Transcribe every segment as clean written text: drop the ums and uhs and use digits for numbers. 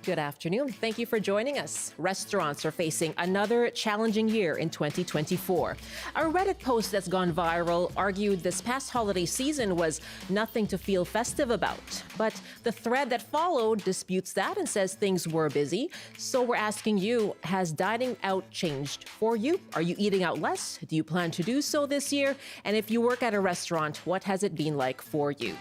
Good afternoon. Thank you for joining us. Restaurants are facing another challenging year in 2024. A Reddit post that's gone viral argued this past holiday season was nothing to feel festive about. But the thread that followed disputes that and says things were busy. So we're asking you, has dining out changed for you? Are you eating out less? Do you plan to do so this year? And if you work at a restaurant, what has it been like for you?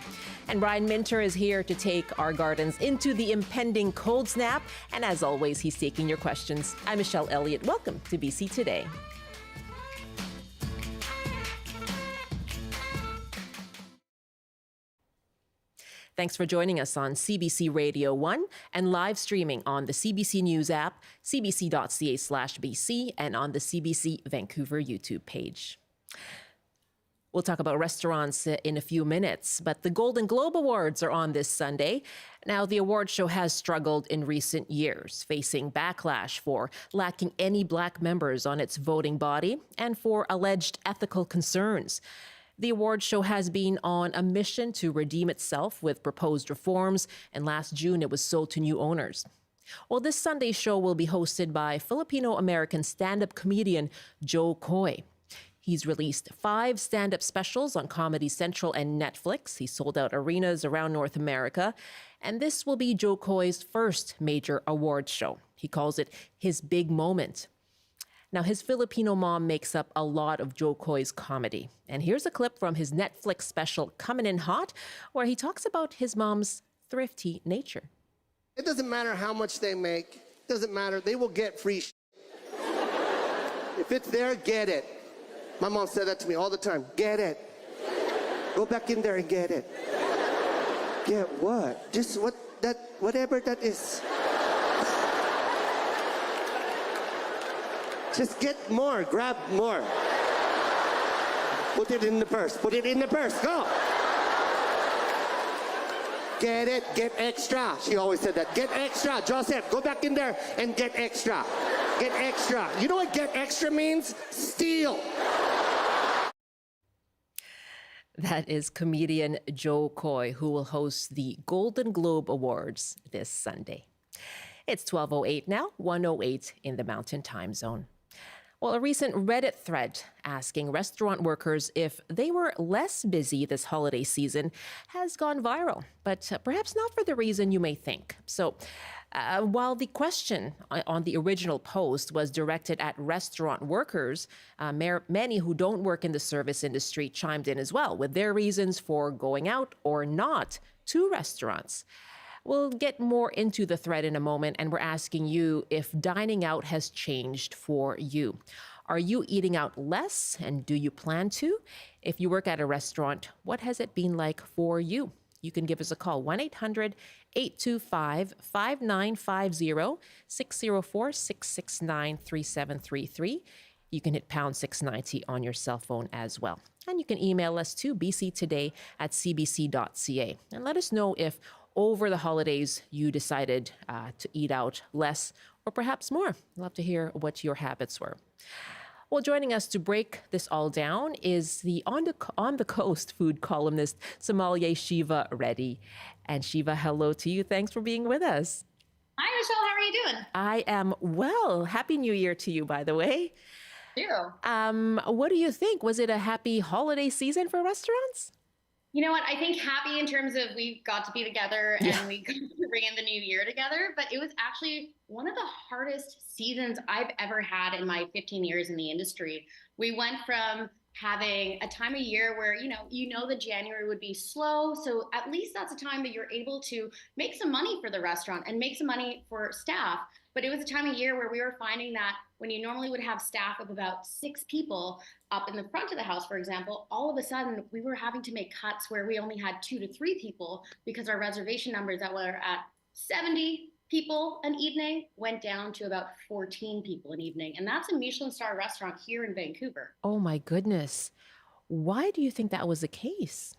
And Brian Minter is here to take our gardens into the impending cold snap. And as always, he's taking your questions. I'm Michelle Eliot. Welcome to BC Today. Thanks for joining us on CBC Radio 1 and live streaming on the CBC News app, cbc.ca/BC, and on the CBC Vancouver YouTube page. We'll talk about restaurants in a few minutes, but the Golden Globe Awards are on this Sunday. Now, the award show has struggled in recent years, facing backlash for lacking any Black members on its voting body and for alleged ethical concerns. The award show has been on a mission to redeem itself with proposed reforms, and last June it was sold to new owners. Well, this Sunday's show will be hosted by Filipino-American stand-up comedian Joe Coy. He's released 5 stand-up specials on Comedy Central and Netflix. He sold out arenas around North America. And this will be Joe Coy's first major awards show. He calls it his big moment. Now, his Filipino mom makes up a lot of Joe Coy's comedy. And here's a clip from his Netflix special, Coming In Hot, where he talks about his mom's thrifty nature. It doesn't matter how much they make. It doesn't matter. They will get free If it's there, get it. My mom said that to me all the time. Get it. Go back in there and get it. Get what? Just whatever that is. Just get more, grab more. Put it in the purse, put it in the purse, go. Get it, get extra. She always said that. Get extra. Joseph, go back in there and get extra. Get extra. You know what get extra means? Steal. That is comedian Joe Coy, who will host the Golden Globe Awards this Sunday. It's 12:08 now, 1:08 in the Mountain Time Zone. Well, a recent Reddit thread asking restaurant workers if they were less busy this holiday season has gone viral, but perhaps not for the reason you may think. So, while the question on the original post was directed at restaurant workers, many who don't work in the service industry chimed in as well with their reasons for going out or not to restaurants. We'll get more into the thread in a moment, and we're asking you if dining out has changed for you. Are you eating out less, and do you plan to? If you work at a restaurant, what has it been like for you? You can give us a call, 1-800-825-5950, 604-669-3733. You can hit pound 690 on your cell phone as well. And you can email us to bctoday@cbc.ca. And let us know if over the holidays you decided to eat out less or perhaps more. I'd love to hear what your habits were. Well, joining us to break this all down is the On the Coast food columnist, sommelier Shiva Reddy. And Shiva, hello to you. Thanks for being with us. Hi, Michelle. How are you doing? I am well. Happy New Year to you, by the way. Thank you. What do you think? Was it a happy holiday season for restaurants? You know what? I think happy in terms of we got to be together and we got to bring in the new year together. But it was actually one of the hardest seasons I've ever had in my 15 years in the industry. We went from having a time of year where, you know that January would be slow. So at least that's a time that you're able to make some money for the restaurant and make some money for staff. But it was a time of year where we were finding that when you normally would have staff of about 6 people up in the front of the house, for example, all of a sudden we were having to make cuts where we only had 2 to 3 people because our reservation numbers that were at 70 people an evening went down to about 14 people an evening. And that's a Michelin star restaurant here in Vancouver. Oh my goodness. Why do you think that was the case?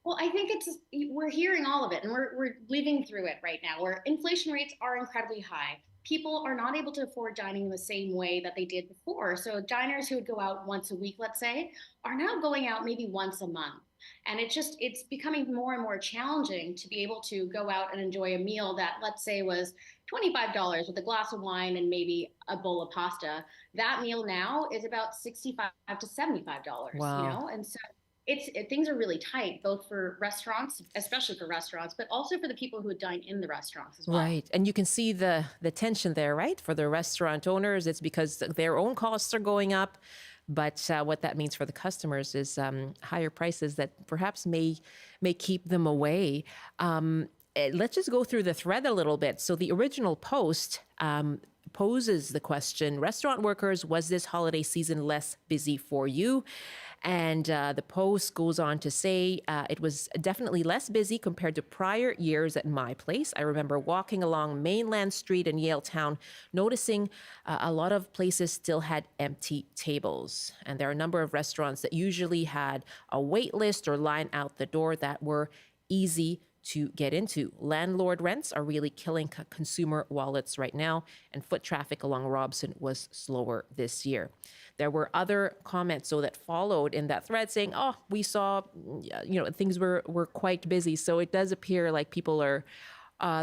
Well, I think we're hearing all of it and we're living through it right now where inflation rates are incredibly high. People are not able to afford dining in the same way that they did before. So diners who would go out once a week, let's say, are now going out maybe once a month. And it's becoming more and more challenging to be able to go out and enjoy a meal that, let's say, was $25 with a glass of wine and maybe a bowl of pasta. That meal now is about $65 to $75, you Wow. know? And so things are really tight, both for restaurants, especially for restaurants, but also for the people who dine in the restaurants as well. Right. And you can see the tension there, right? For the restaurant owners, it's because their own costs are going up. But what that means for the customers is higher prices that perhaps may keep them away. Let's just go through the thread a little bit. So the original post poses the question: restaurant workers, was this holiday season less busy for you? And the post goes on to say it was definitely less busy compared to prior years at my place. I remember walking along Mainland Street in Yaletown, noticing a lot of places still had empty tables. And there are a number of restaurants that usually had a wait list or line out the door that were easy to get into. Landlord rents are really killing consumer wallets right now, and foot traffic along Robson was slower this year. There were other comments so that followed in that thread saying, oh, we saw, things were quite busy. So it does appear like people are,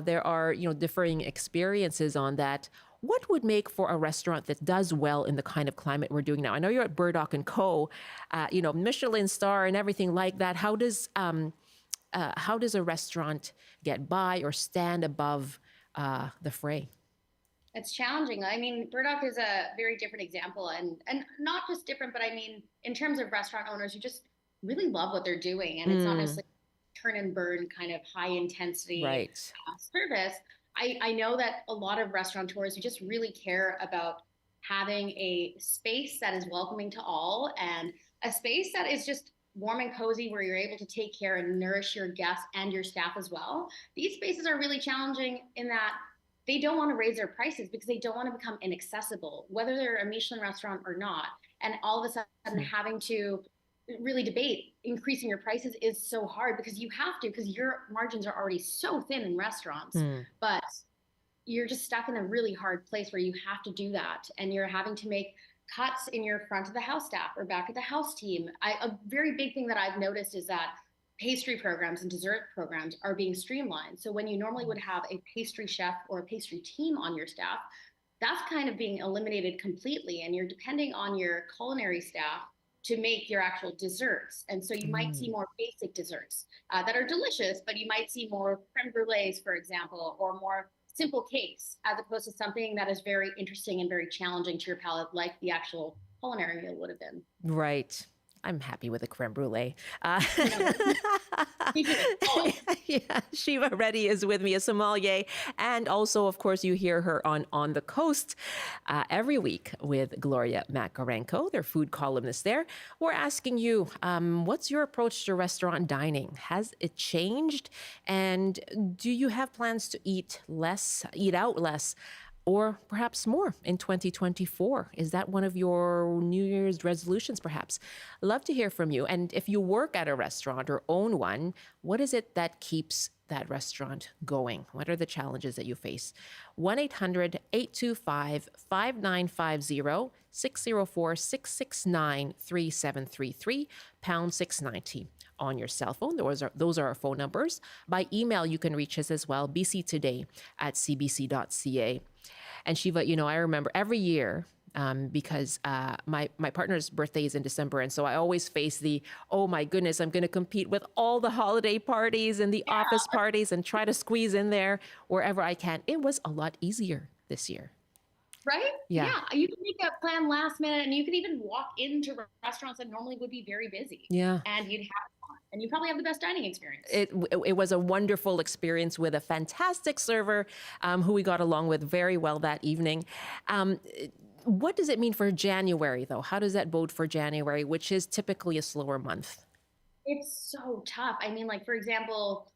there are, differing experiences on that. What would make for a restaurant that does well in the kind of climate we're doing now? I know you're at Burdock and Co., Michelin star and everything like that. How does a restaurant get by or stand above the fray? It's challenging. I mean, Burdock is a very different example, and not just different, but I mean, in terms of restaurant owners who just really love what they're doing, and it's not necessarily turn and burn kind of high intensity Right. service. I know that a lot of restaurateurs who just really care about having a space that is welcoming to all, and a space that is just warm and cozy where you're able to take care and nourish your guests and your staff as well. These spaces are really challenging in that they don't want to raise their prices because they don't want to become inaccessible, whether they're a Michelin restaurant or not. And all of a sudden having to really debate increasing your prices is so hard because you have to, because your margins are already so thin in restaurants. But you're just stuck in a really hard place where you have to do that. And you're having to make cuts in your front of the house staff or back of the house team. A very big thing that I've noticed is that pastry programs and dessert programs are being streamlined. So when you normally would have a pastry chef or a pastry team on your staff, that's kind of being eliminated completely. And you're depending on your culinary staff to make your actual desserts. And so you might see more basic desserts that are delicious, but you might see more creme brulees, for example, or more simple cakes, as opposed to something that is very interesting and very challenging to your palate, like the actual culinary meal would have been. Right. I'm happy with a creme brulee. Yeah, Shiva Reddy is with me, a sommelier. And also, of course, you hear her on the Coast every week with Gloria Makarenko, their food columnist there. We're asking you, what's your approach to restaurant dining? Has it changed? And do you have plans to eat out less? Or perhaps more in 2024? Is that one of your New Year's resolutions, perhaps? Love to hear from you. And if you work at a restaurant or own one, what is it that keeps that restaurant going? What are the challenges that you face? 1-800-825-5950, 604-669-3733, pound 690 on your cell phone. Those are our phone numbers. By email, you can reach us as well, bctoday@cbc.ca. And Shiva, I remember every year, because my partner's birthday is in December. And so I always face oh my goodness, I'm going to compete with all the holiday parties and the office parties and try to squeeze in there wherever I can. It was a lot easier this year. Right? Yeah. You can make that plan last minute, and you can even walk into restaurants that normally would be very busy. Yeah. And you'd have fun, and you probably have the best dining experience. It was a wonderful experience with a fantastic server who we got along with very well that evening. What does it mean for January, though? How does that bode for January, which is typically a slower month? It's so tough. I mean, like, for example,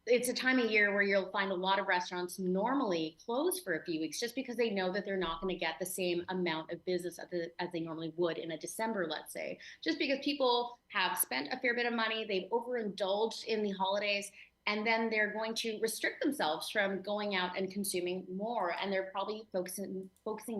it's a time of year where you'll find a lot of restaurants normally close for a few weeks just because they know that they're not going to get the same amount of business as they normally would in a December, let's say, just because people have spent a fair bit of money, they've overindulged in the holidays, and then they're going to restrict themselves from going out and consuming more, and they're probably focusing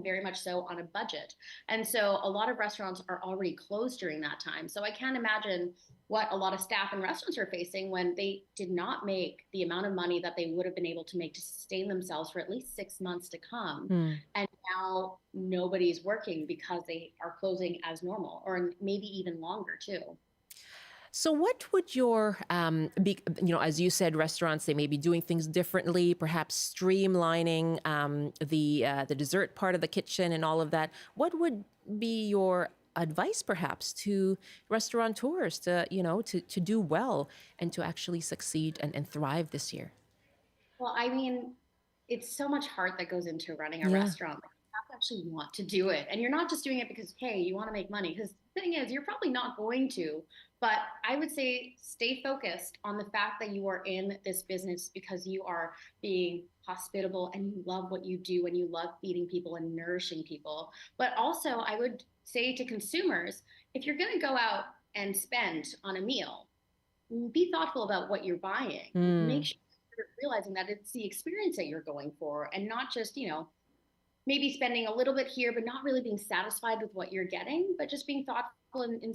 very much so on a budget. And so a lot of restaurants are already closed during that time. So I can't imagine what a lot of staff in restaurants are facing when they did not make the amount of money that they would have been able to make to sustain themselves for at least 6 months to come. And now nobody's working because they are closing as normal, or maybe even longer too. So what would your, as you said, restaurants, they may be doing things differently, perhaps streamlining the dessert part of the kitchen and all of that. What would be your advice perhaps to restaurateurs to do well and to actually succeed and thrive this year? Well, I mean, it's so much heart that goes into running a restaurant. Like, you have to actually want to do it. And you're not just doing it because, hey, you want to make money. Because the thing is, you're probably not going to. But I would say stay focused on the fact that you are in this business because you are being hospitable and you love what you do and you love feeding people and nourishing people. But also, I would say to consumers, if you're going to go out and spend on a meal, be thoughtful about what you're buying. Make sure you're realizing that it's the experience that you're going for, and not just, maybe spending a little bit here, but not really being satisfied with what you're getting, but just being thoughtful and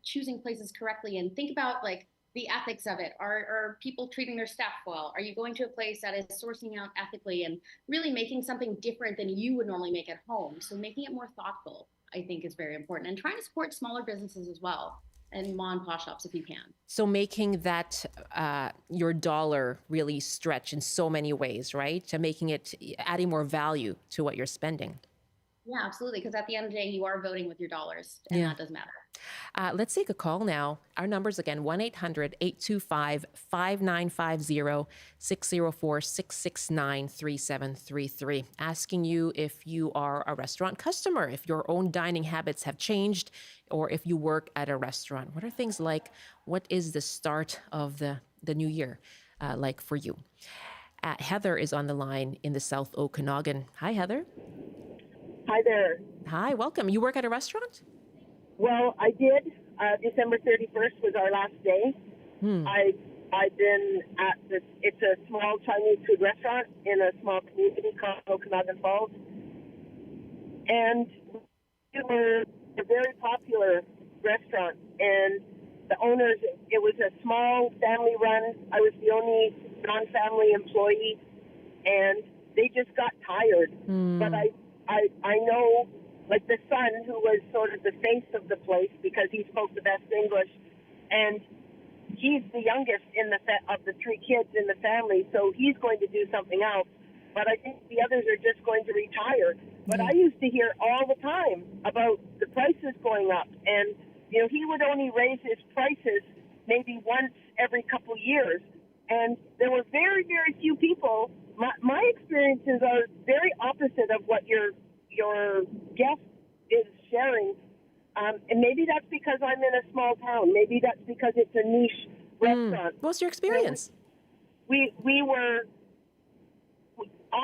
choosing places correctly, and think about like the ethics of it. Are people treating their staff well? Are you going to a place that is sourcing out ethically and really making something different than you would normally make at home? So making it more thoughtful, I think, is very important, and trying to support smaller businesses as well, and mom and pop shops if you can. So making that your dollar really stretch in so many ways, right? To making it, adding more value to what you're spending. Yeah, absolutely. Because at the end of the day, you are voting with your dollars, and that does matter. Let's take a call now. Our number's again, 1-800-825-5950, 604-669-3733. Asking you if you are a restaurant customer, if your own dining habits have changed, or if you work at a restaurant. What are things like? What is the start of the new year like for you? Heather is on the line in the South Okanagan. Hi, Heather. Hi there. Hi, welcome. You work at a restaurant? Well, I did. December 31st was our last day. I've been at this, it's a small Chinese food restaurant in a small community called Okanagan Falls. And we were a very popular restaurant. And the owners, it was a small family run. I was the only non-family employee. And they just got tired. But I know, like the son, who was sort of the face of the place because he spoke the best English, and he's the youngest of the three kids in the family, so he's going to do something else. But I think the others are just going to retire. But I used to hear all the time about the prices going up, and he would only raise his prices maybe once every couple years, and there were very, very few people. My experiences are very opposite of what your guest is sharing. And maybe that's because I'm in a small town. Maybe that's because it's a niche restaurant. What's your experience? I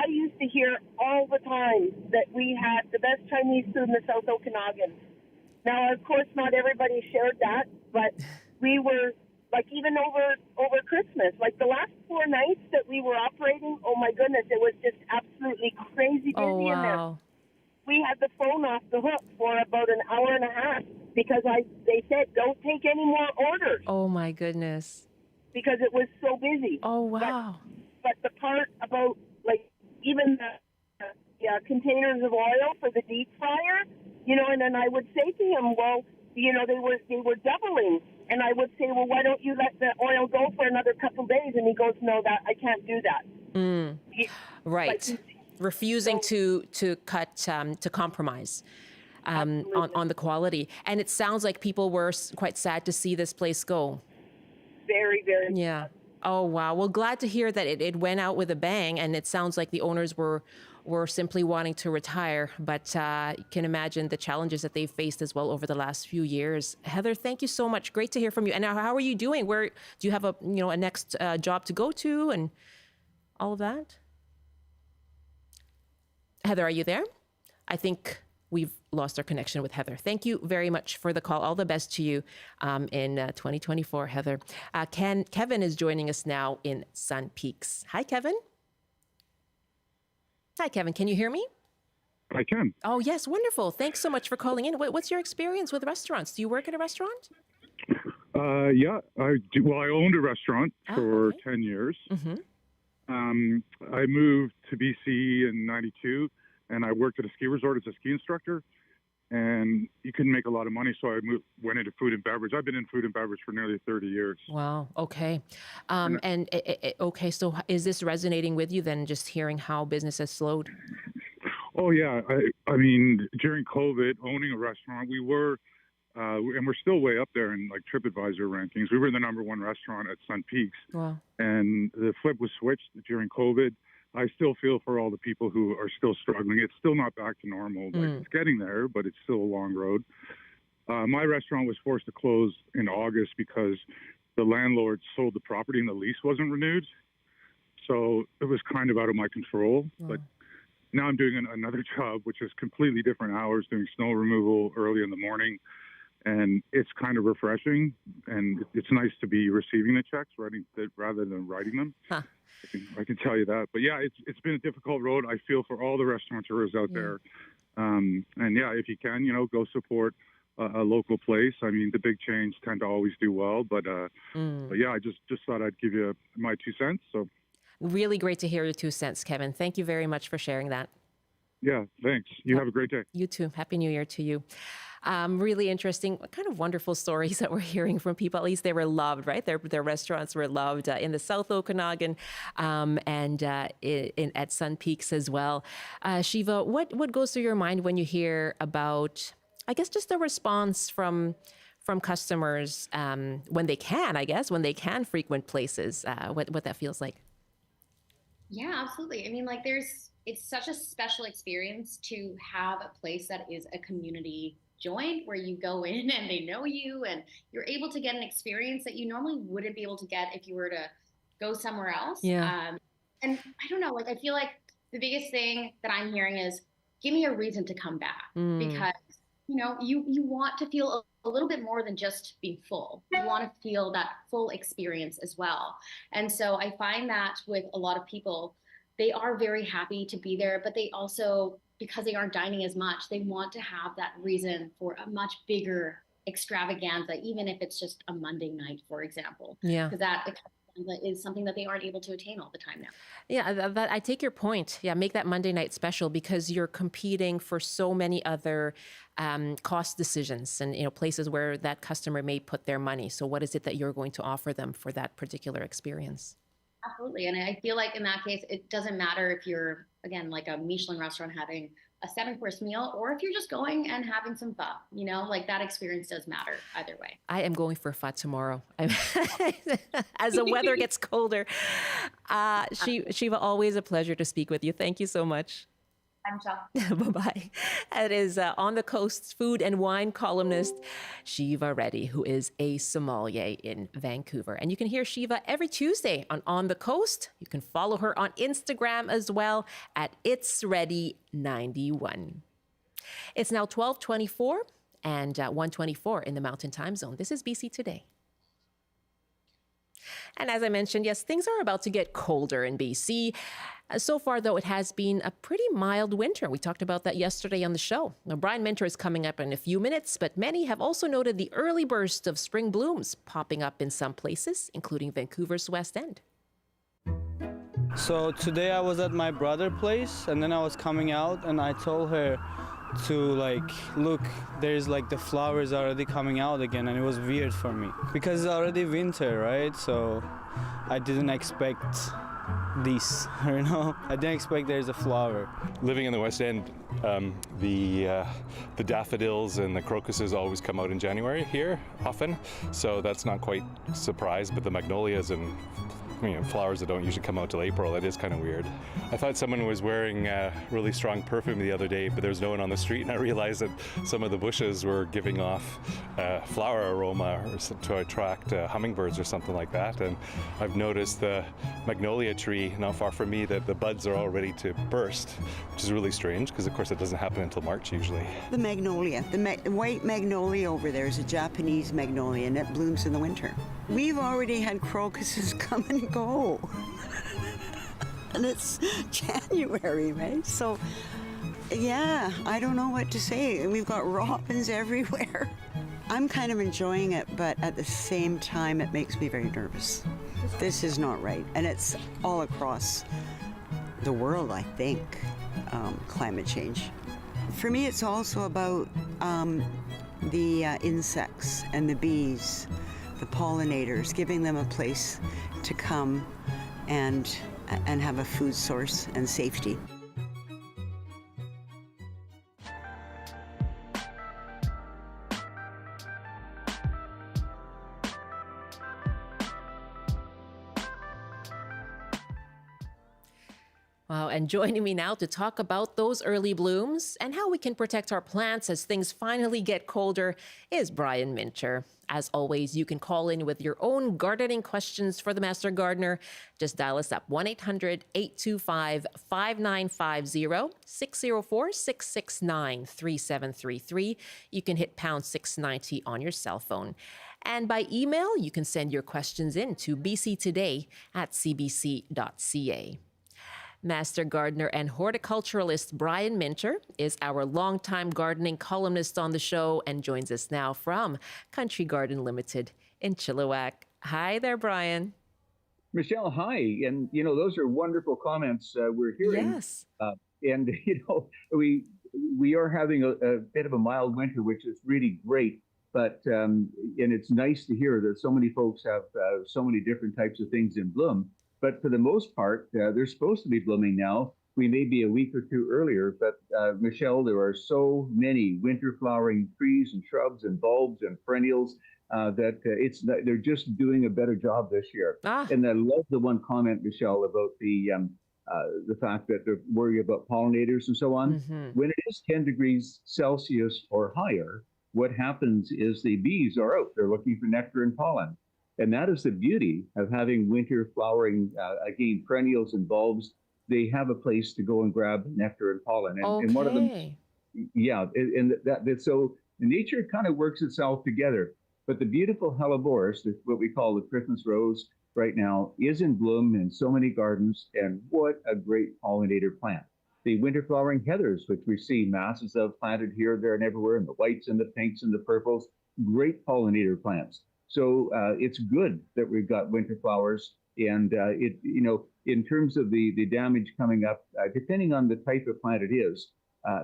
used to hear all the time that we had the best Chinese food in the South Okanagan. Now, of course, not everybody shared that, but we were, like, even over Christmas, like the last 4 nights that we were operating, oh my goodness, it was just absolutely crazy busy in there. We had the phone off the hook for about an hour and a half because they said, don't take any more orders. Oh my goodness. Because it was so busy. Oh, wow. But the part about, like, even the containers of oil for the deep fryer, and then I would say to him, well, they were doubling. And I would say, well, why don't you let the oil go for another couple days? And he goes, no, I can't do that. Right. Refusing to cut, to compromise on the quality. And it sounds like people were quite sad to see this place go. Very, very. Yeah. Oh, wow. Well, glad to hear that it went out with a bang. And it sounds like the owners were simply wanting to retire. But you can imagine the challenges that they've faced as well over the last few years. Heather, thank you so much. Great to hear from you. And now, how are you doing? Where do you have a next job to go to and all of that? Heather, are you there? I think we've lost our connection with Heather. Thank you very much for the call. All the best to you in 2024, Heather. Kevin is joining us now in Sun Peaks. Hi, Kevin. Hi, Kevin. Can you hear me? I can. Oh, yes. Wonderful. Thanks so much for calling in. What's your experience with restaurants? Do you work at a restaurant? Yeah, I do. Well, I owned a restaurant for 10 years. Mm-hmm. I moved to BC in 92, and I worked at a ski resort as a ski instructor. And you couldn't make a lot of money, so I went into food and beverage. I've been in food and beverage for nearly 30 years. Wow. Okay. Okay. So is this resonating with you then, just hearing how business has slowed? Oh, yeah. I mean, during COVID, owning a restaurant, we were, and we're still way up there in like TripAdvisor rankings. We were the #1 restaurant at Sun Peaks. Wow. And the flip was switched during COVID. I still feel for all the people who are still struggling. It's still not back to normal. Like, it's getting there, but it's still a long road. My restaurant was forced to close in August because the landlord sold the property and the lease wasn't renewed. So it was kind of out of my control. Wow. But now I'm doing another job, which is completely different hours, doing snow removal early in the morning. And it's kind of refreshing. And it's nice to be receiving the checks rather than writing them. Huh. I can tell you that. But yeah, it's been a difficult road. I feel for all the restaurateurs out there. And yeah, if you can, go support a local place. I mean, the big chains tend to always do well. But yeah, I just thought I'd give you my 2 cents. So really great to hear your 2 cents, Kevin. Thank you very much for sharing that. Yeah, thanks. You have a great day. You too. Happy New Year to you. Really interesting, kind of wonderful stories that we're hearing from people. At least they were loved, right? Their restaurants were loved in the South Okanagan and at Sun Peaks as well. Shiva, what goes through your mind when you hear about, I guess, just the response from customers when they can frequent places, what that feels like? Yeah, absolutely. I mean, like it's such a special experience to have a place that is a community joint where you go in and they know you and you're able to get an experience that you normally wouldn't be able to get if you were to go somewhere else. Yeah. And I don't know, like I feel like the biggest thing that I'm hearing is give me a reason to come back because you want to feel a little bit more than just being full. You want to feel that full experience as well. And so I find that with a lot of people, they are very happy to be there, but they also, because they aren't dining as much, they want to have that reason for a much bigger extravaganza, even if it's just a Monday night, for example. Yeah. Because that extravaganza is something that they aren't able to attain all the time now. Yeah, I take your point. Yeah, make that Monday night special because you're competing for so many other cost decisions and places where that customer may put their money. So what is it that you're going to offer them for that particular experience? Absolutely. And I feel like in that case, it doesn't matter if you're, again, like a Michelin restaurant having a 7-course meal or if you're just going and having some pho, like that experience does matter either way. I am going for pho tomorrow as the weather gets colder. Shiva, always a pleasure to speak with you. Thank you so much. I'm Michelle. Bye-bye. It is On the Coast's food and wine columnist, Shiva Reddy, who is a sommelier in Vancouver. And you can hear Shiva every Tuesday on The Coast. You can follow her on Instagram as well at It's Ready 91. It's now 12:24 and 1:24 in the Mountain Time Zone. This is BC Today. And as I mentioned, yes, things are about to get colder in BC. So far, though, it has been a pretty mild winter. We talked about that yesterday on the show. Now, Brian Minter is coming up in a few minutes, but many have also noted the early burst of spring blooms popping up in some places, including Vancouver's West End. So today I was at my brother's place, and then I was coming out, and I told her to look, there's the flowers already coming out again, and it was weird for me because it's already winter, right? So I didn't expect this, I didn't expect there's a flower. Living in the West End, the daffodils and the crocuses always come out in January here often, so that's not quite a surprise, but the magnolias and flowers that don't usually come out till April. That is kind of weird. I thought someone was wearing really strong perfume the other day, but there was no one on the street, and I realized that some of the bushes were giving off flower aroma to attract hummingbirds or something like that. And I've noticed the magnolia tree not far from me that the buds are all ready to burst, which is really strange because, of course, it doesn't happen until March usually. The magnolia, the white magnolia over there is a Japanese magnolia, and it blooms in the winter. We've already had crocuses come and go. And it's January, right? So, yeah, I don't know what to say. We've got robins everywhere. I'm kind of enjoying it, but at the same time, it makes me very nervous. This is not right. And it's all across the world, I think, climate change. For me, it's also about the insects and the bees, the pollinators, giving them a place to come and have a food source and safety. Wow, and joining me now to talk about those early blooms and how we can protect our plants as things finally get colder is Brian Minter. As always, you can call in with your own gardening questions for the Master Gardener. Just dial us up 1-800-825-5950, 604-669-3733. You can hit pound 690 on your cell phone. And by email, you can send your questions in to bctoday@cbc.ca. Master Gardener and horticulturalist Brian Minter is our longtime gardening columnist on the show and joins us now from Country Garden Limited in Chilliwack. Hi there, Brian. Michelle, hi. And, those are wonderful comments we're hearing. Yes. And, we are having a bit of a mild winter, which is really great. But, and it's nice to hear that so many folks have so many different types of things in bloom. But for the most part, they're supposed to be blooming now. We may be a week or two earlier, but Michelle, there are so many winter flowering trees and shrubs and bulbs and perennials that they're just doing a better job this year. And I love the one comment, Michelle, about the fact that they're worried about pollinators and so on. Mm-hmm. When it is 10 degrees Celsius or higher, what happens is the bees are out. They're looking for nectar and pollen. And that is the beauty of having winter flowering, again, perennials and bulbs. They have a place to go and grab nectar and pollen. And one of them, so nature kind of works itself together. But the beautiful hellebores, what we call the Christmas rose right now, is in bloom in so many gardens. And what a great pollinator plant. The winter flowering heathers, which we see masses of planted here, there, and everywhere, and the whites and the pinks and the purples, great pollinator plants. So it's good that we've got winter flowers, and in terms of the damage coming up, depending on the type of plant it is,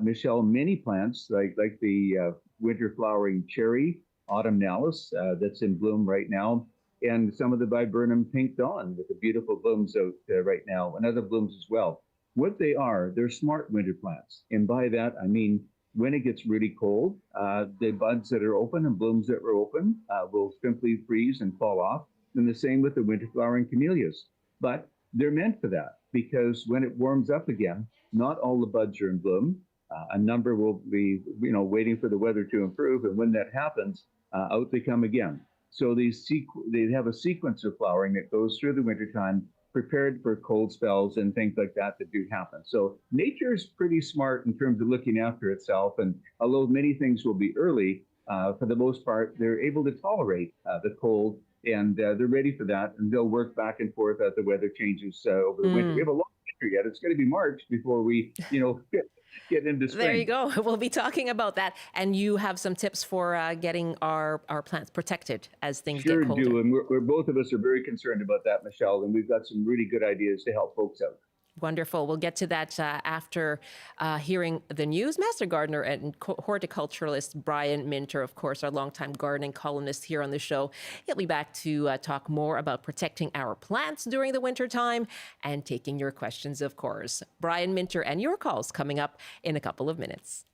Michelle, many plants like the winter flowering cherry, autumnalis, that's in bloom right now, and some of the viburnum pink dawn with the beautiful blooms out right now, and other blooms as well. What they are, they're smart winter plants, and by that I mean, when it gets really cold, the buds that are open and blooms that were open will simply freeze and fall off. And the same with the winter flowering camellias. But they're meant for that because when it warms up again, not all the buds are in bloom. A number will be, waiting for the weather to improve. And when that happens, out they come again. So they have a sequence of flowering that goes through the wintertime, prepared for cold spells and things like that do happen. So nature is pretty smart in terms of looking after itself. And although many things will be early, for the most part, they're able to tolerate the cold and they're ready for that. And they'll work back and forth as the weather changes over the winter. We have a long winter yet. It's going to be March before we, get into spring. There you go. We'll be talking about that. And you have some tips for getting our plants protected as things get colder. Sure do. And we're both of us are very concerned about that, Michelle. And we've got some really good ideas to help folks out. Wonderful. We'll get to that after hearing the news. Master Gardener and horticulturalist Brian Minter, of course, our longtime gardening columnist here on the show. He'll be back to talk more about protecting our plants during the wintertime and taking your questions, of course. Brian Minter and your calls coming up in a couple of minutes.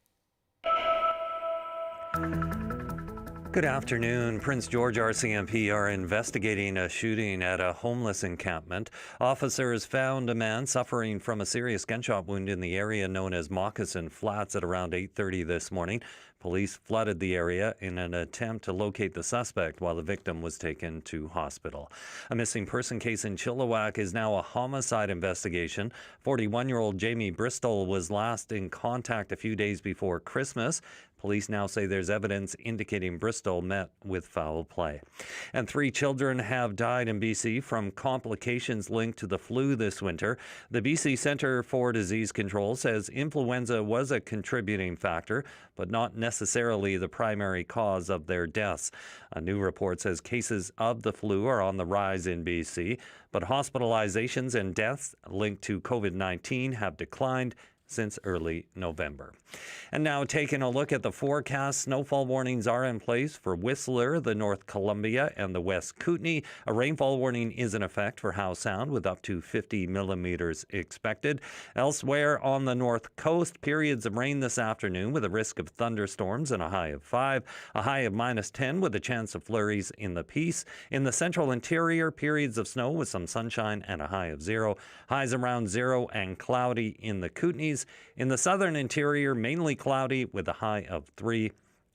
Good afternoon. Prince George RCMP are investigating a shooting at a homeless encampment. Officers found a man suffering from a serious gunshot wound in the area known as Moccasin Flats at around 8:30 this morning. Police flooded the area in an attempt to locate the suspect while the victim was taken to hospital. A missing person case in Chilliwack is now a homicide investigation. 41-year-old Jamie Bristol was last in contact a few days before Christmas. Police now say there's evidence indicating Bristol met with foul play. And 3 children have died in BC from complications linked to the flu this winter. The BC Centre for Disease Control says influenza was a contributing factor, but not necessarily the primary cause of their deaths. A new report says cases of the flu are on the rise in BC, but hospitalizations and deaths linked to COVID-19 have declined since early November. And now taking a look at the forecast, snowfall warnings are in place for Whistler, the North Columbia, and the West Kootenay. A rainfall warning is in effect for Howe Sound with up to 50 millimeters expected. Elsewhere on the North Coast, periods of rain this afternoon with a risk of thunderstorms and a high of 5, a high of -10 with a chance of flurries in the Peace. In the central interior, periods of snow with some sunshine and a high of 0, highs around 0 and cloudy in the Kootenays. In the southern interior, mainly cloudy with a high of 3.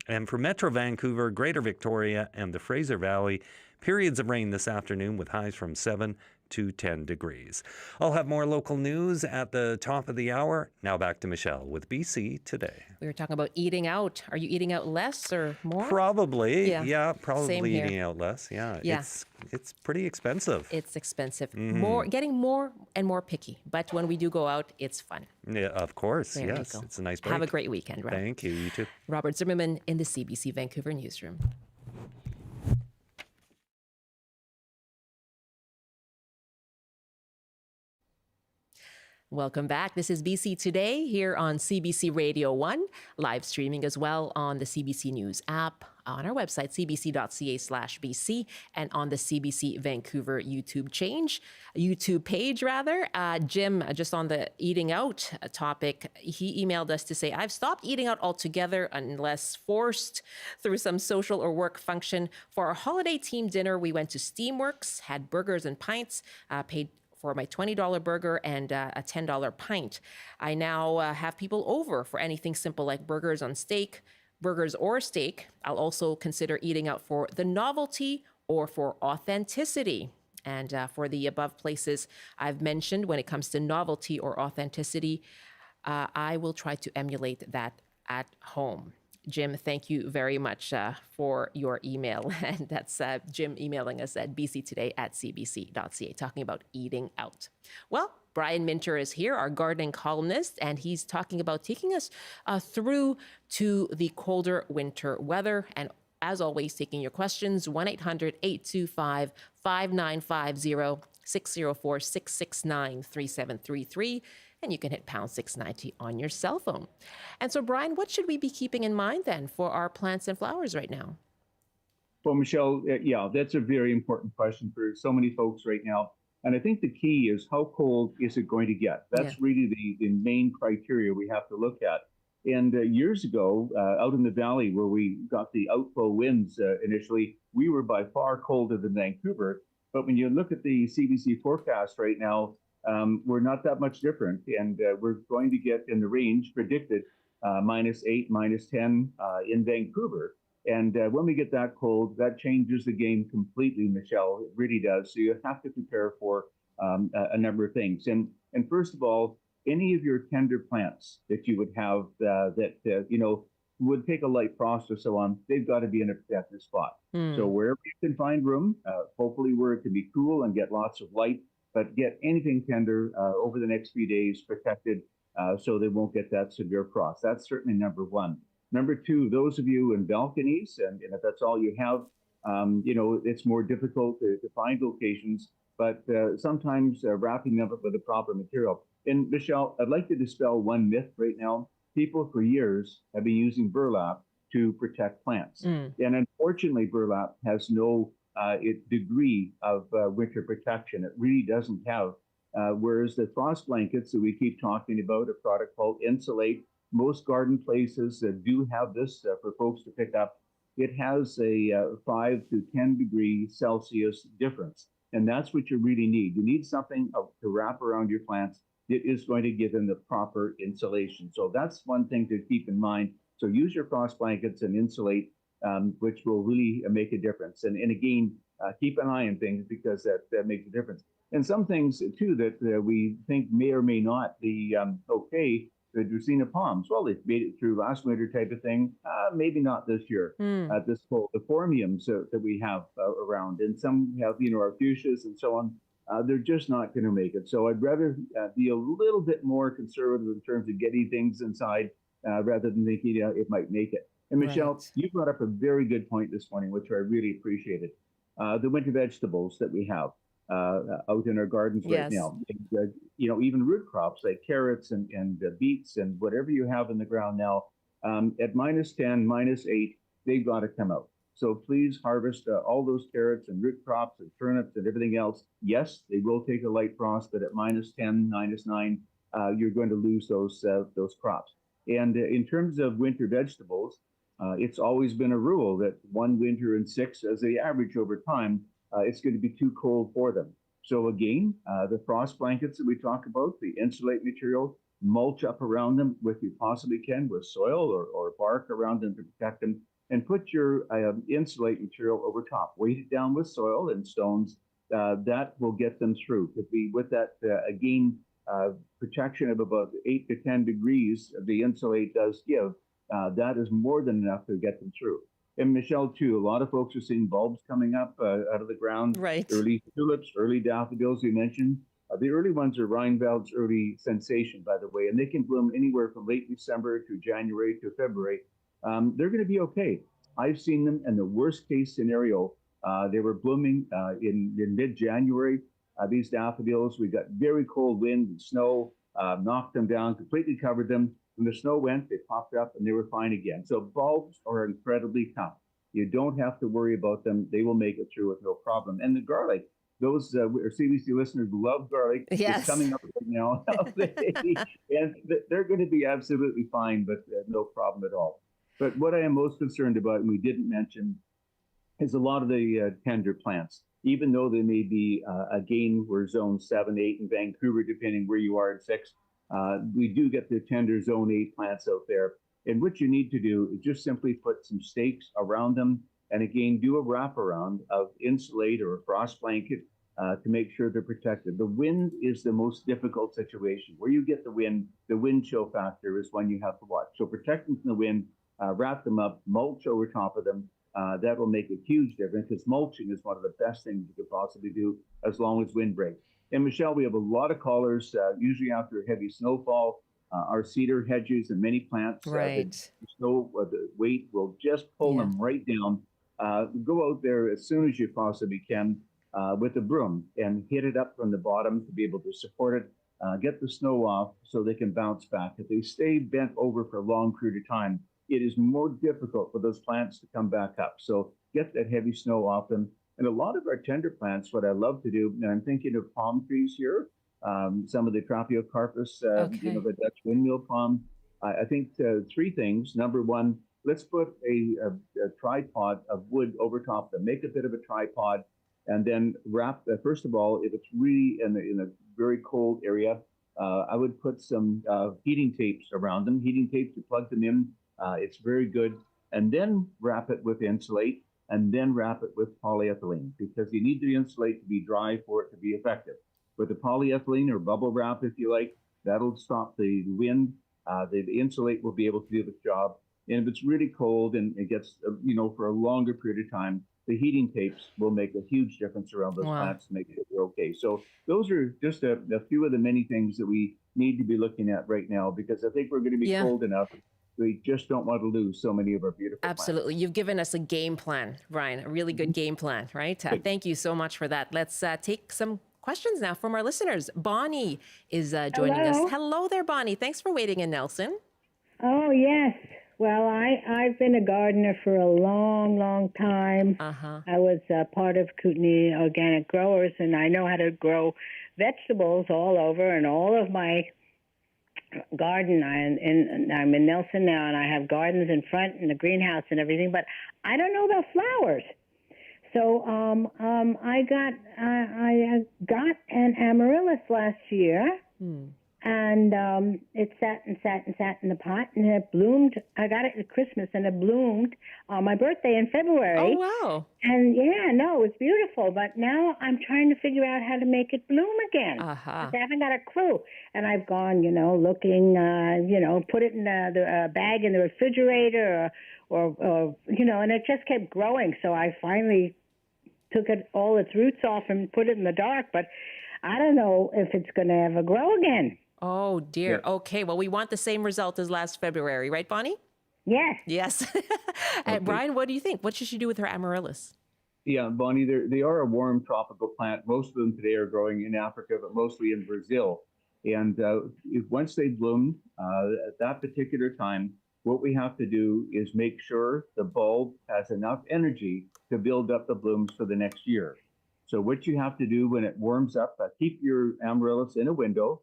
And for Metro Vancouver, Greater Victoria, and the Fraser Valley, periods of rain this afternoon with highs from 7 to 10 degrees. I'll have more local news at the top of the hour. Now back to Michelle with BC Today. We were talking about eating out. Are you eating out less or more? Probably. Yeah. Yeah, Same probably here. eating out less. Yeah. Yeah. It's pretty expensive. It's expensive. Mm-hmm. Getting more and more picky. But when we do go out, it's fun. Yeah, of course. There you Yes. go. It's a nice break. Have a great weekend, right? Thank you. You too. Robert Zimmerman in the CBC Vancouver newsroom. Welcome back. This is BC Today here on CBC Radio 1, live streaming as well on the CBC News app, on our website, cbc.ca/BC, and on the CBC Vancouver YouTube page. Jim, just on the eating out topic, he emailed us to say, I've stopped eating out altogether unless forced through some social or work function. For our holiday team dinner, we went to Steamworks, had burgers and pints, paid for my $20 burger and a $10 pint. I now have people over for anything simple like burgers or steak. I'll also consider eating out for the novelty or for authenticity. And for the above places I've mentioned, when it comes to novelty or authenticity, I will try to emulate that at home. Jim, thank you very much for your email. And that's Jim emailing us at bctoday@cbc.ca, talking about eating out. Well, Brian Minter is here, our gardening columnist, and he's talking about taking us through to the colder winter weather. And as always, taking your questions, 1-800-825-5950, 604-669-3733. And you can hit pound 690 on your cell phone. And so, Brian, what should we be keeping in mind then for our plants and flowers right now? Well, Michelle, yeah, that's a very important question for so many folks right now. And I think the key is how cold is it going to get? That's really the main criteria we have to look at. And years ago, out in the valley where we got the outflow winds initially, we were by far colder than Vancouver. But when you look at the CBC forecast right now, we're not that much different, and we're going to get in the range predicted -8, -10 in Vancouver. And when we get that cold, that changes the game completely, Michelle. It really does. So you have to prepare for a number of things. And first of all, any of your tender plants that you would have would take a light frost or so on, they've got to be in a protected spot. So wherever you can find room, hopefully where it can be cool and get lots of light, but get anything tender over the next few days protected so they won't get that severe frost. That's certainly number one. Number two, those of you in balconies, and if that's all you have, it's more difficult to find locations, but sometimes wrapping them up with the proper material. And Michelle, I'd like to dispel one myth right now. People for years have been using burlap to protect plants. And unfortunately, burlap has no degree of winter protection. It really doesn't have. Whereas the frost blankets that we keep talking about, a product called Insulate, most garden places do have this for folks to pick up. it has a 5 to 10 degree Celsius difference. And that's what you really need. You need something to wrap around your plants that is going to give them the proper insulation. So that's one thing to keep in mind. So use your frost blankets and insulate, which will really make a difference. And again, keep an eye on things because that makes a difference. And some things too that we think may or may not be okay. The Dracaena palms, well, they've made it through last winter type of thing. Maybe not this year. This fall, the phormiums that we have around, and some have, our fuchsias and so on. They're just not going to make it. So I'd rather be a little bit more conservative in terms of getting things inside rather than thinking it might make it. And Michelle, you brought up a very good point this morning, which I really appreciated. The winter vegetables that we have out in our gardens right now. Even root crops like carrots and beets and whatever you have in the ground now, at -10, -8, they've got to come out. So please harvest all those carrots and root crops and turnips and everything else. Yes, they will take a light frost, but at -10, -9, you're going to lose those crops. And in terms of winter vegetables, it's always been a rule that 1 winter and 6 as the average over time, it's going to be too cold for them. So again, the frost blankets that we talk about, the insulate material, mulch up around them if you possibly can with soil or bark around them to protect them, and put your insulate material over top. Weight it down with soil and stones. That will get them through. With that, protection of about 8 to 10 degrees the insulate does give, that is more than enough to get them through. And Michelle, too, a lot of folks are seeing bulbs coming up out of the ground. Right. Early tulips, early daffodils, you mentioned. The early ones are Rhineveld's early sensation, by the way, and they can bloom anywhere from late December to January to February. They're going to be okay. I've seen them in the worst case scenario. They were blooming in mid-January. These daffodils, we got very cold wind and snow, knocked them down, completely covered them. When the snow went, they popped up and they were fine again. So bulbs are incredibly tough. You don't have to worry about them. They will make it through with no problem. And the garlic, those our CBC listeners love garlic. Yes. It's coming up right now. And they're going to be absolutely fine, but no problem at all. But what I am most concerned about, and we didn't mention, is a lot of the tender plants. Even though they may be, again, we're zone 7, 8 in Vancouver, depending where you are in 6. We do get the tender zone 8 plants out there. And what you need to do is just simply put some stakes around them. And again, do a wraparound of insulate or a frost blanket to make sure they're protected. The wind is the most difficult situation. Where you get the wind chill factor is one you have to watch. So protect them from the wind, wrap them up, mulch over top of them. That will make a huge difference because mulching is one of the best things you could possibly do as long as wind breaks. And Michelle, we have a lot of callers, usually after a heavy snowfall. Our cedar hedges and many plants, Right. the snow, the weight will just pull them right down. Go out there as soon as you possibly can with a broom and hit it up from the bottom to be able to support it. Get the snow off so they can bounce back. If they stay bent over for a long period of time, it is more difficult for those plants to come back up. So get that heavy snow off them. And a lot of our tender plants, what I love to do, and I'm thinking of palm trees here, some of the Trapiocarpus, the Dutch windmill palm. I think 3 things. Number 1, let's put a tripod of wood over top of them. Make a bit of a tripod, and then wrap. First of all, if it's really in a very cold area, I would put some heating tapes around them. Heating tapes, you plug them in. It's very good. And then wrap it with insulate, and then wrap it with polyethylene, because you need the insulate to be dry for it to be effective. With the polyethylene or bubble wrap, if you like, that'll stop the wind. The insulate will be able to do the job. And if it's really cold and it gets, for a longer period of time, the heating tapes will make a huge difference around those plants to make sure they're okay. So those are just a few of the many things that we need to be looking at right now, because I think we're going to be cold enough. We just don't want to lose so many of our beautiful Absolutely. plants. You've given us a game plan, Brian, a really good game plan, right? Thank you so much for that. Let's take some questions now from our listeners. Bonnie is joining us. Hello there, Bonnie. Thanks for waiting in Nelson. Oh, yes. Well, I've been a gardener for a long, long time. I was part of Kootenai Organic Growers, and I know how to grow vegetables all over, and all of my garden. I'm in Nelson now, and I have gardens in front and the greenhouse and everything, but I don't know about flowers. So I got an amaryllis last year, and it sat in the pot, and it bloomed. I got it at Christmas, and it bloomed on my birthday in February. Oh, wow. And yeah, no, it's beautiful. But now I'm trying to figure out how to make it bloom again. I haven't got a clue. And I've gone, looking, put it in the bag in the refrigerator or and it just kept growing. So I finally took all its roots off and put it in the dark. But I don't know if it's going to ever grow again. Oh, dear. Yeah. Okay. Well, we want the same result as last February, right, Bonnie? Yes. Yes. And Brian, what do you think? What should she do with her amaryllis? Yeah, Bonnie, they are a warm tropical plant. Most of them today are growing in Africa, but mostly in Brazil. And once they bloom, at that particular time, what we have to do is make sure the bulb has enough energy to build up the blooms for the next year. So what you have to do when it warms up, keep your amaryllis in a window.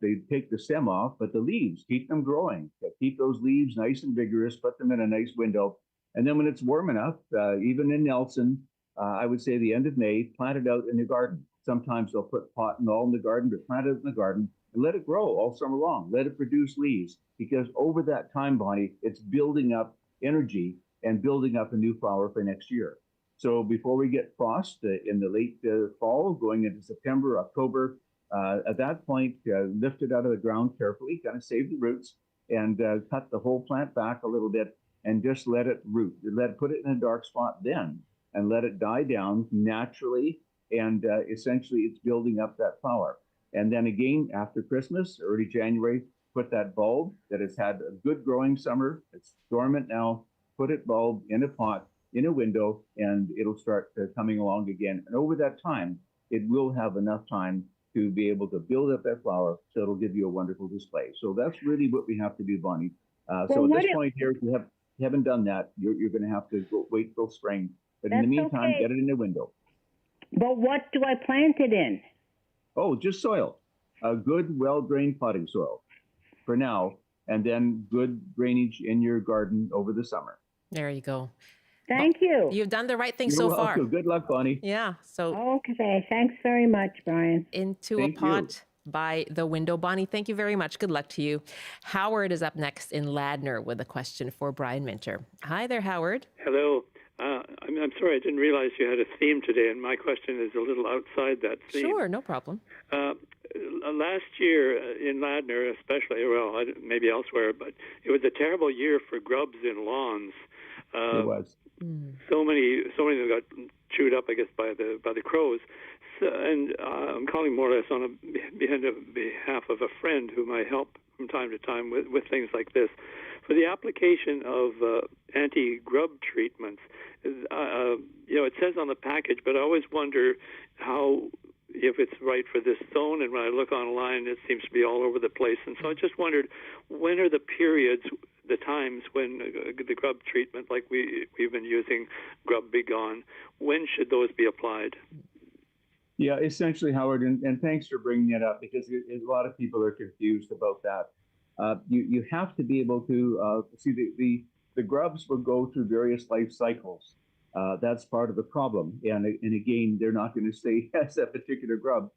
They take the stem off, but the leaves, keep them growing. Keep those leaves nice and vigorous, put them in a nice window. And then when it's warm enough, even in Nelson, I would say the end of May, plant it out in the garden. Sometimes they'll put pot and all in the garden, but plant it in the garden and let it grow all summer long. Let it produce leaves, because over that time, Bonnie, it's building up energy and building up a new flower for next year. So before we get frost in the late fall, going into September, October, at that point, lift it out of the ground carefully, kind of save the roots, and cut the whole plant back a little bit and just let it root. Put it in a dark spot then and let it die down naturally, and essentially it's building up that flower. And then again, after Christmas, early January, put that bulb that has had a good growing summer, it's dormant now, put it bulb in a pot, in a window, and it'll start coming along again. And over that time, it will have enough time to be able to build up that flower, so it'll give you a wonderful display. So that's really what we have to do, Bonnie. So at this point here, if you haven't done that, you're going to have to wait till spring. But in the meantime, get it in the window. But what do I plant it in? Oh, just soil. A good, well-drained potting soil for now, and then good drainage in your garden over the summer. There you go. Thank you. You've done the right thing You're so welcome. far. Good luck, Bonnie. Yeah. So okay. Thanks very much, Brian. Into a pot by the window. Bonnie, thank you very much. Good luck to you. Howard is up next in Ladner with a question for Brian Minter. Hi there, Howard. Hello. I'm sorry, I didn't realize you had a theme today, and my question is a little outside that theme. Sure, no problem. Last year in Ladner, especially, well, maybe elsewhere, but it was a terrible year for grubs in lawns. It was. So many of them got chewed up, I guess, by the crows. So, and I'm calling more or less on behalf of a friend whom I help from time to time with things like this. For the application of anti-grub treatments, it says on the package, but I always wonder if it's right for this zone. And when I look online, it seems to be all over the place. And so I just wondered, when are the periods, the times when the grub treatment, like we've been using Grub Be Gone, when should those be applied? Yeah, essentially, Howard, and thanks for bringing that up, because a lot of people are confused about that. You have to be able to see the grubs will go through various life cycles. That's part of the problem. And again, they're not going to stay as a particular grub.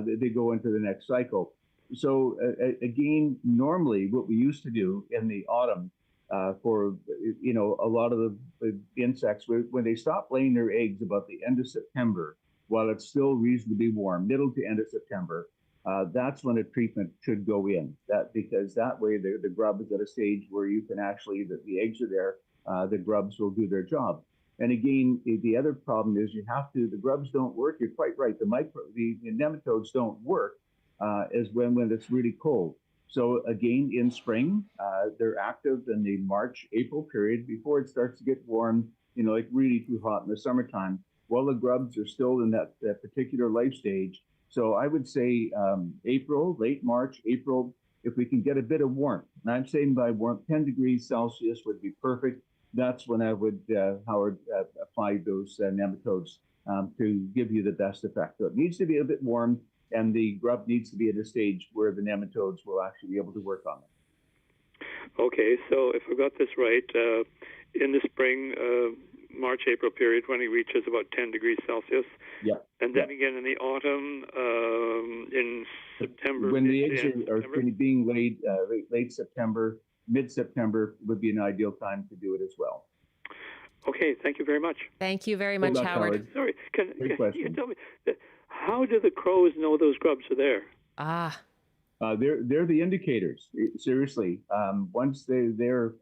They go into the next cycle. So again, normally what we used to do in the autumn for a lot of the insects, when they stop laying their eggs about the end of September, while it's still reasonably warm, middle to end of September, that's when a treatment should go in. Because that way the grub is at a stage where you can actually, the eggs are there, the grubs will do their job. And again, the other problem is the grubs don't work. You're quite right. The nematodes don't work as when it's really cold. So again, in spring, they're active in the March, April period before it starts to get warm, like really too hot in the summertime, while the grubs are still in that particular life stage. So I would say April, late March, April, if we can get a bit of warmth. And I'm saying by warmth, 10 degrees Celsius would be perfect. That's when I would, Howard, apply those nematodes to give you the best effect. So it needs to be a bit warm. and the grub needs to be at a stage where the nematodes will actually be able to work on them. Okay, so if I got this right, in the spring, March, April period, when it reaches about 10 degrees Celsius. Yeah. And then again in the autumn, in September. When the eggs are being laid, late September, mid-September would be an ideal time to do it as well. Okay, thank you very much. Thank you very much, Howard. Sorry, can you tell me, how do the crows know those grubs are there? They're the indicators. Seriously, once they're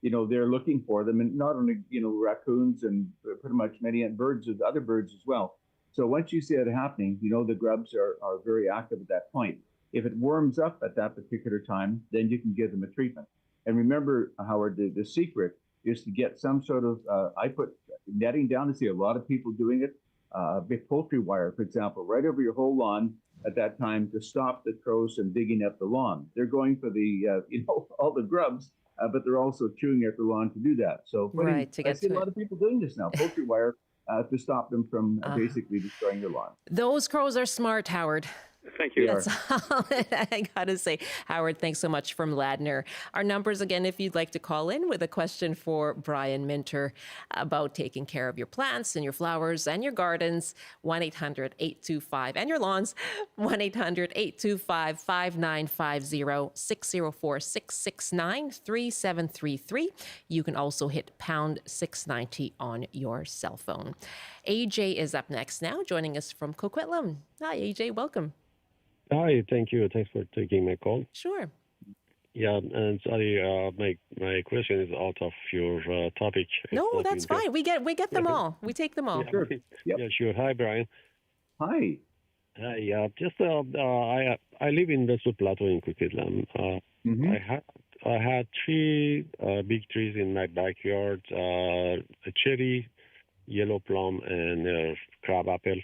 looking for them, and not only raccoons and pretty much many birds, and other birds as well. So once you see it happening, the grubs are very active at that point. If it warms up at that particular time, then you can give them a treatment. And remember, Howard, the secret is to get some sort of, I put netting down. I see a lot of people doing it. Big poultry wire, for example, right over your whole lawn at that time to stop the crows from digging up the lawn. They're going for the, all the grubs, but they're also chewing at the lawn to do that. So I see a lot of people doing this now, poultry wire, to stop them from basically destroying their lawn. Those crows are smart, Howard. Thank you. That's all I got to say. Howard, thanks so much from Ladner. Our numbers, again, if you'd like to call in with a question for Brian Minter about taking care of your plants and your flowers and your gardens, 1-800-825, and your lawns, 1-800-825-5950, 604-669-3733. You can also hit pound 690 on your cell phone. AJ is up next now, joining us from Coquitlam. Hi, AJ, welcome. Hi, thank you. Thanks for taking my call. Sure. Yeah, and sorry, my question is out of your topic. No, that's fine. We get them all. We take them all. Yeah, sure. Yep. Yeah, sure. Hi, Brian. Hi. Hi. Just I live in Westwood Plateau in Coquitlam. I had three big trees in my backyard: a cherry, yellow plum, and crab apple.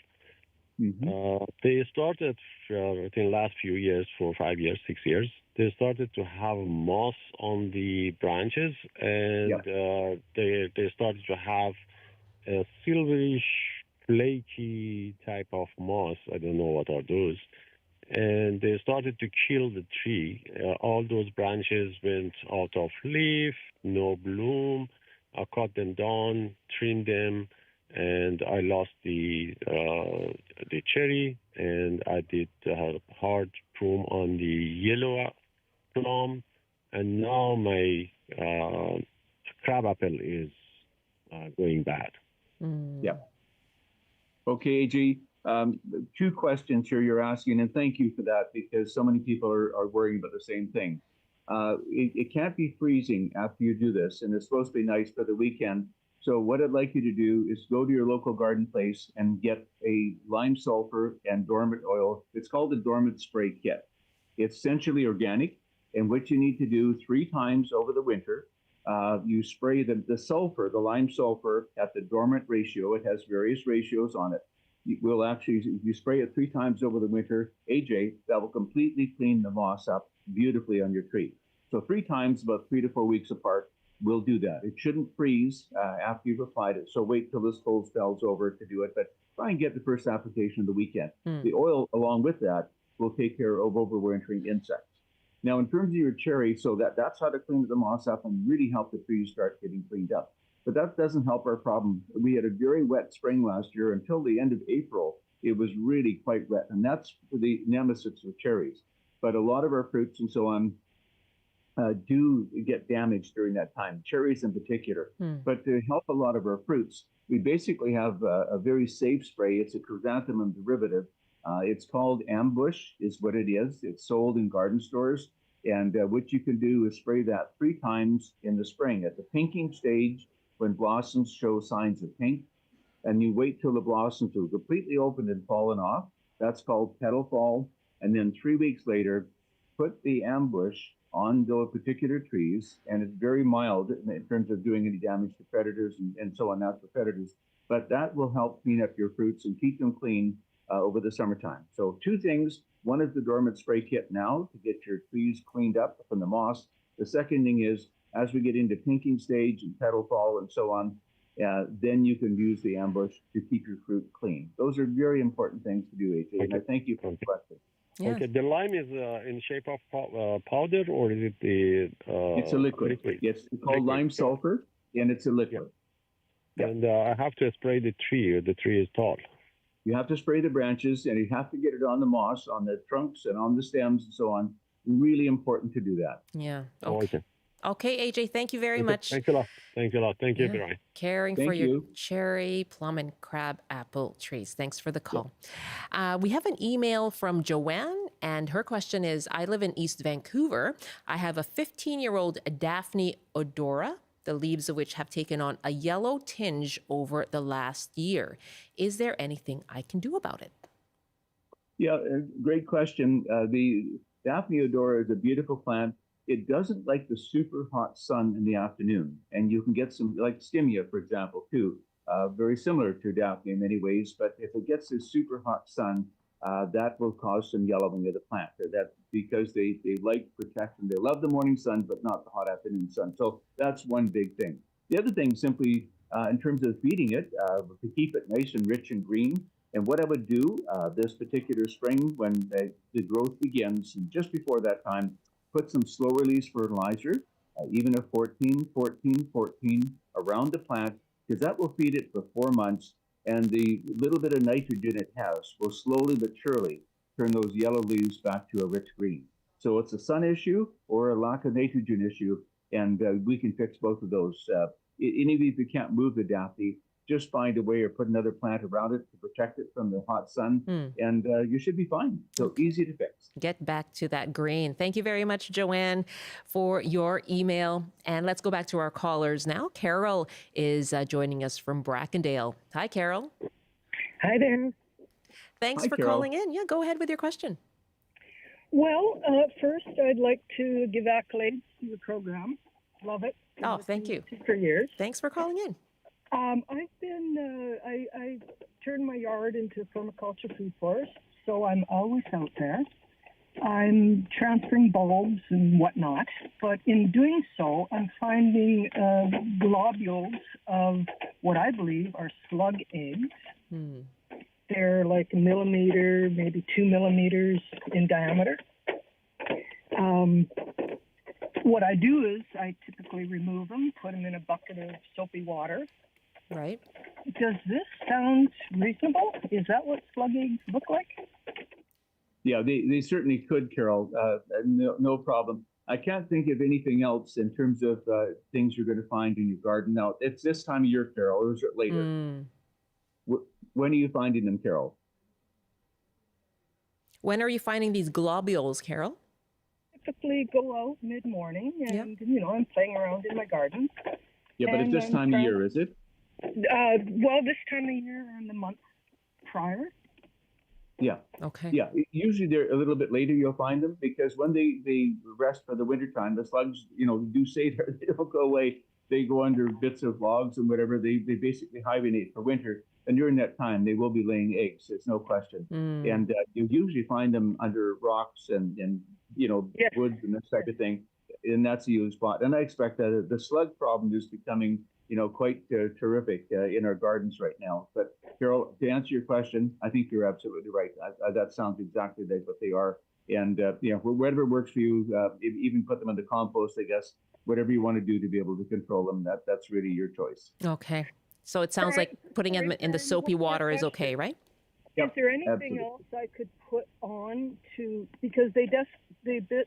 They started within the last few years, 4, 5 years, 6 years. They started to have moss on the branches, and they started to have a silverish, flaky type of moss. I don't know what are those. And they started to kill the tree. All those branches went out of leaf, no bloom. I cut them down, trimmed them, and I lost the cherry, and I did hard prune on the yellow plum, and now my crab apple is going bad. Yeah. Okay, AG. 2 questions here you're asking, and thank you for that, because so many people are worrying about the same thing. It can't be freezing after you do this, and it's supposed to be nice for the weekend. So what I'd like you to do is go to your local garden place and get a lime sulfur and dormant oil. It's called the dormant spray kit. It's essentially organic, and what you need to do 3 times over the winter, you spray the sulfur, the lime sulfur, at the dormant ratio. It has various ratios on it. If you spray it 3 times over the winter, AJ, that will completely clean the moss up beautifully on your tree. So 3 times, about 3 to 4 weeks apart, we'll do that. It shouldn't freeze after you've applied it, so wait till this cold spell's over to do it, but try and get the first application of the weekend. The oil, along with that, will take care of overwintering insects. Now, in terms of your cherry, so that's how to clean the moss up and really help the trees start getting cleaned up. But that doesn't help our problem. We had a very wet spring last year. Until the end of April, it was really quite wet, and that's the nemesis of cherries. But a lot of our fruits and so on do get damaged during that time, cherries in particular. But to help a lot of our fruits, we basically have a very safe spray. It's a chrysanthemum derivative. It's called Ambush, is what it is. It's sold in garden stores. And what you can do is spray that 3 times in the spring at the pinking stage, when blossoms show signs of pink, and you wait till the blossoms are completely opened and fallen off. That's called petal fall. And then 3 weeks later, put the Ambush on those particular trees, and it's very mild in terms of doing any damage to predators and so on, not for predators. But that will help clean up your fruits and keep them clean over the summertime. So 2 things. One is the dormant spray kit now to get your trees cleaned up from the moss. The second thing is, as we get into pinking stage and petal fall and so on, then you can use the ambush to keep your fruit clean. Those are very important things to do, AJ, and I thank you for the question. Yeah. Okay, the lime is in shape of powder, or is it the? It's a liquid. It's called lime sulfur, and it's a liquid. Yeah. And I have to spray the tree. The tree is tall. You have to spray the branches, and you have to get it on the moss, on the trunks, and on the stems, and so on. Really important to do that. Yeah. Okay. Okay, AJ, thank you very much. Thanks a lot. Thank you a lot. Thank you, Brian. Caring for your cherry, plum, and crab apple trees. Thanks for the call. We have an email from Joanne, and her question is, I live in East Vancouver. I have a 15-year-old Daphne odora, the leaves of which have taken on a yellow tinge over the last year. Is there anything I can do about it? Yeah, great question. The Daphne odora is a beautiful plant. It doesn't like the super hot sun in the afternoon. And you can get some, like stimia, for example, too, very similar to Daphne in many ways. But if it gets this super hot sun, that will cause some yellowing of the plant. That because they like protection. They love the morning sun, but not the hot afternoon sun. So that's one big thing. The other thing, simply in terms of feeding it, to keep it nice and rich and green. And what I would do this particular spring when the growth begins, and just before that time, put some slow release fertilizer, even a 14, 14, 14 around the plant, because that will feed it for 4 months. And the little bit of nitrogen it has will slowly but surely turn those yellow leaves back to a rich green. So it's a sun issue or a lack of nitrogen issue, and we can fix both of those. Any of you who can't move the Daphne, just find a way or put another plant around it to protect it from the hot sun, and you should be fine. So easy to fix. Get back to that green. Thank you very much, Joanne, for your email. And let's go back to our callers now. Carol is joining us from Brackendale. Hi, Carol. Hi there. Thanks for calling in. Yeah, go ahead with your question. Well, first, I'd like to give accolades to the program. Love it. Oh, thank you. For years. Thanks for calling in. I've been, I turned my yard into a permaculture food forest, so I'm always out there. I'm transferring bulbs and whatnot, but in doing so, I'm finding globules of what I believe are slug eggs. They're like a millimeter, maybe 2 millimeters in diameter. What I do is I typically remove them, put them in a bucket of soapy water. Right. Does this sound reasonable? Is that what slug eggs look like? Yeah, they certainly could, Carol. No problem. I can't think of anything else in terms of things you're going to find in your garden. Now, it's this time of year, Carol, or is it later? When are you finding them, Carol? When are you finding these globules, Carol? Typically go out mid-morning and, I'm playing around in my garden. Yeah, but it's this time of year, is it? Well, this time of year and the month prior. Yeah. Okay. Yeah. Usually they're a little bit later you'll find them, because when they rest for the wintertime, the slugs, do say they don't go away. They go under bits of logs and whatever. They basically hibernate for winter. And during that time, they will be laying eggs. There's no question. And you usually find them under rocks and woods and this type of thing. And that's a usual spot. And I expect that the slug problem is becoming quite terrific in our gardens right now. But Carol, to answer your question, I think you're absolutely right. That sounds exactly like what they are. And whatever works for you, even put them in the compost, I guess, whatever you want to do to be able to control them, that's really your choice. Okay. So it sounds like putting them in the soapy water is okay, right? Is there anything else I could put on because they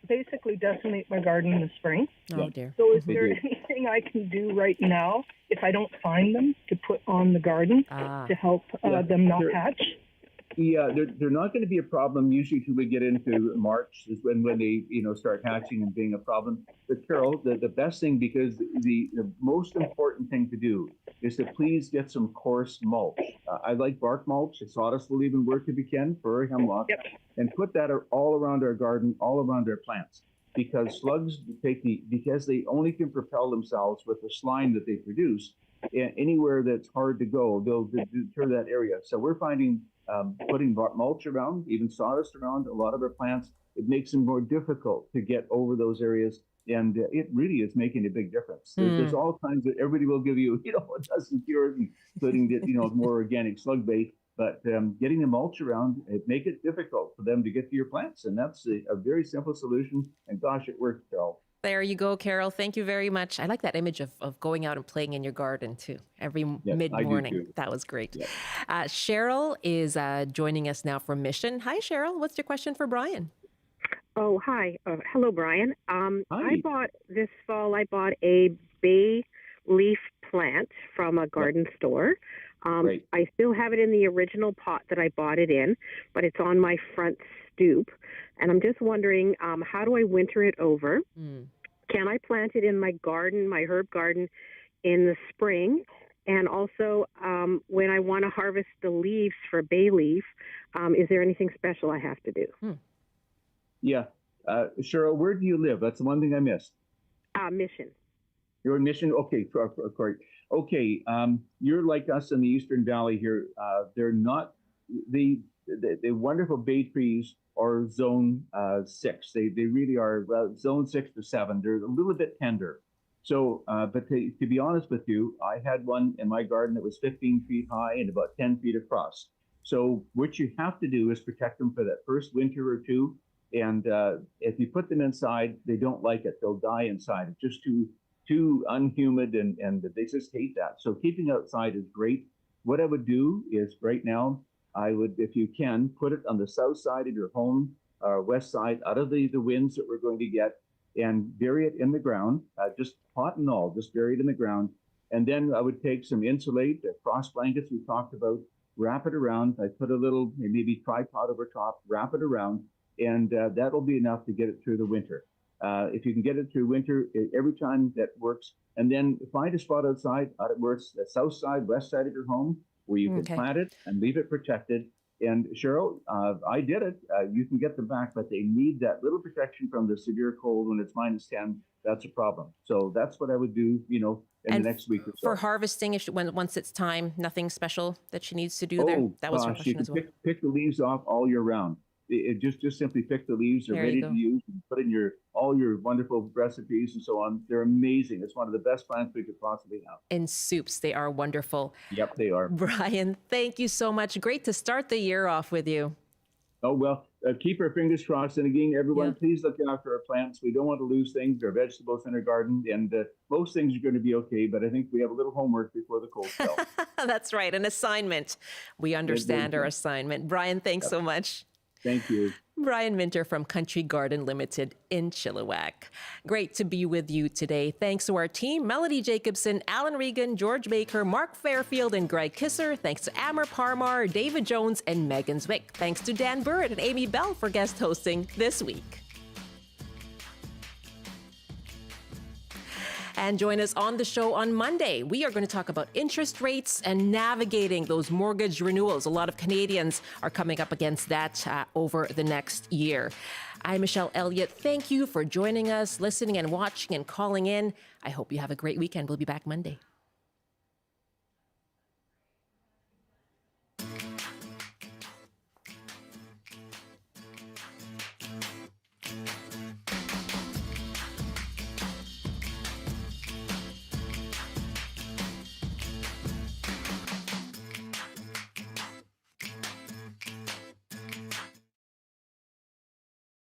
basically decimate my garden in the spring. Oh, dear. So is there anything I can do right now if I don't find them to put on the garden to help them not hatch? Yeah, they're not going to be a problem usually till we get into March is when they start hatching and being a problem. But Carol, the best thing, because the most important thing to do is to please get some coarse mulch. I like bark mulch. Sawdust will even work if you can for hemlock, and put that all around our garden, all around our plants. Because slugs because they only can propel themselves with the slime that they produce. Anywhere that's hard to go, they'll deter that area. So we're finding putting mulch around, even sawdust around a lot of our plants, it makes them more difficult to get over those areas. And it really is making a big difference. There's all kinds of, everybody will give you, a dozen cures, including the, more organic slug bait. But getting the mulch around, it make it difficult for them to get to your plants. And that's a very simple solution. And gosh, it works, Carol. There you go, Carol. Thank you very much. I like that image of going out and playing in your garden too, every mid-morning. That was great. Yes. Cheryl is joining us now from Mission. Hi, Cheryl. What's your question for Brian? Oh, hi. Hello, Brian. Hi. This fall, I bought a bay leaf plant from a garden store. I still have it in the original pot that I bought it in, but it's on my front stoop. And I'm just wondering, how do I winter it over? Can I plant it in my garden, my herb garden, in the spring? And also, when I want to harvest the leaves for bay leaf, is there anything special I have to do? Yeah. Cheryl, where do you live? That's the one thing I missed. Mission. You're in Mission? Okay, Corey. Okay, you're like us in the Eastern Valley here. They're not, the wonderful bay trees are zone 6. They really are zone 6 to 7. They're a little bit tender. So, but to be honest with you, I had one in my garden that was 15 feet high and about 10 feet across. So what you have to do is protect them for that first winter or two. And if you put them inside, they don't like it. They'll die inside. It's just too unhumid, and they just hate that. So keeping outside is great. What I would do is right now, I would, if you can, put it on the south side of your home, west side, out of the winds that we're going to get, and bury it in the ground, just pot and all, just bury it in the ground. And then I would take some insulate, frost blankets we talked about, wrap it around. I put a little, maybe tripod over top, wrap it around, and that'll be enough to get it through the winter. If you can get it through winter, every time that works. And then find a spot outside, where it's the south side, west side of your home, where you can plant it and leave it protected. And Cheryl, I did it. You can get them back, but they need that little protection from the severe cold. When it's -10, that's a problem. So that's what I would do, in the next week or so. For harvesting, once it's time, nothing special that she needs to do there? That was her question as well. Pick the leaves off all year round. Just simply pick the leaves. They're ready to use. And put in all your wonderful recipes and so on. They're amazing. It's one of the best plants we could possibly have. In soups, they are wonderful. Yep, they are. Brian, thank you so much. Great to start the year off with you. Oh, well, keep our fingers crossed. And again, everyone, please look after our plants. We don't want to lose things, our vegetables in our garden. And most things are going to be okay. But I think we have a little homework before the cold spell. That's right. An assignment. We understand our assignment. Brian, thanks so much. Thank you. Brian Minter from Country Garden Limited in Chilliwack. Great to be with you today. Thanks to our team, Melody Jacobson, Alan Regan, George Baker, Mark Fairfield, and Greg Kisser. Thanks to Amber Parmar, David Jones, and Megan Zwick. Thanks to Dan Burrett and Amy Bell for guest hosting this week. And join us on the show on Monday. We are going to talk about interest rates and navigating those mortgage renewals. A lot of Canadians are coming up against that over the next year. I'm Michelle Eliot. Thank you for joining us, listening and watching and calling in. I hope you have a great weekend. We'll be back Monday.